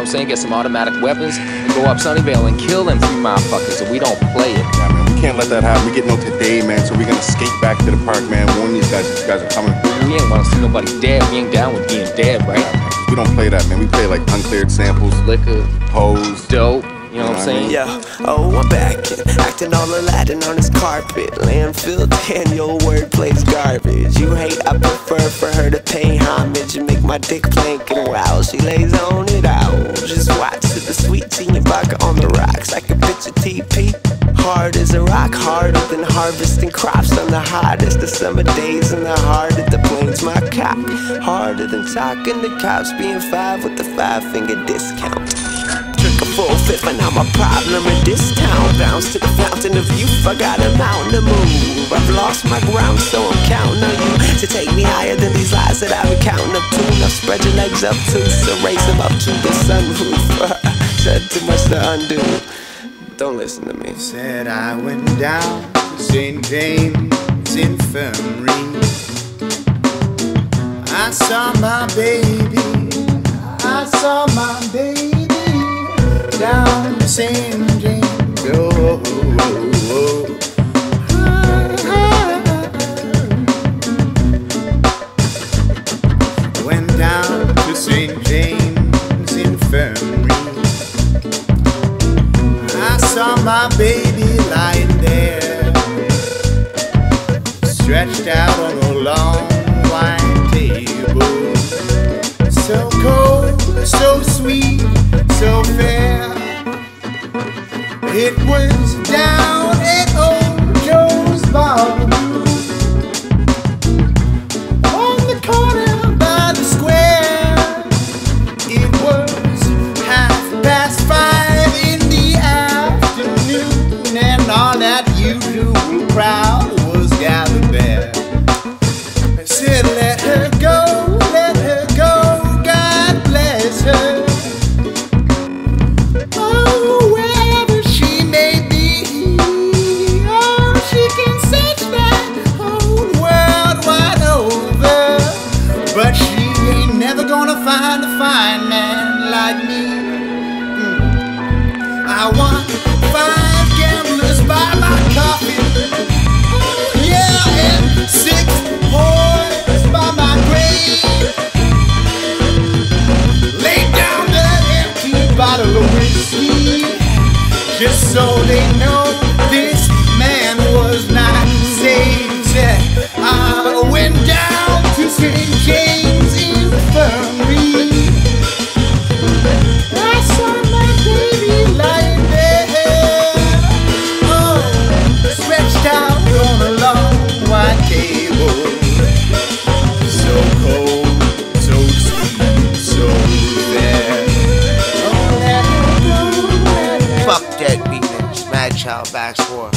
what I'm saying? Get some automatic weapons and go up Sunnyvale and kill them 3 motherfuckers, and we don't play it. Yeah, man, we can't let that happen. We get no today, man, so we're gonna skate back to the park, man. Warn these guys are coming. We ain't wanna see nobody dead. We ain't down with being dead, right? Yeah, man, we don't play that, man. We play like uncleared samples, Liquor, hoes, dope. You know what I'm saying? Yeah, oh, I'm back acting all Aladdin on his carpet. Landfill Daniel, wordplay's garbage. You hate, I prefer for her to pay homage and make my dick planking wow. She lays on it out. Just watch the sweet tea vodka on the rocks. I can picture TP. Hard as a rock, harder than harvesting crops on the hottest of summer days in the heart of the plains. My cock, harder than talking to cops, being 5 with the 5-finger discount. Took a full fifth and I'm a problem in this town. Bounce to the fountain of youth, I got a mountain to move. I've lost my ground, so I'm counting on you to take me higher than these lies that I've been counting up to. Now spread your legs up too, so raise them up to the sunroof. Said too much to undo. Don't listen to me. Said I went down to St. James Infirmary. I saw my baby, I saw my baby down to St. James. Oh, oh, oh. Went down to St. James Infirmary. I saw my baby lying there, stretched out on a long white table. So cold, so sweet, so fair. It was down at old Joe's bar on the corner by the square. It was 5:30 in the afternoon, and all that usual crowd was gathered there. I said, let her go, God bless her. Oh, wherever she may be, oh, she can search that whole world wide over, but she ain't never gonna find a fine man like me. I want 5 gamblers by my coffin, yeah, and 6 boys by my grave. Lay down that empty bottle of whiskey, just so they know this man was not saved. Said I went down to St. James Infirmary. I saw my baby lying there, oh, stretched out on a long white table. So cold, so sweet, so fair. Oh, let her go, let her Fuck that beat, man. Smash Child back score.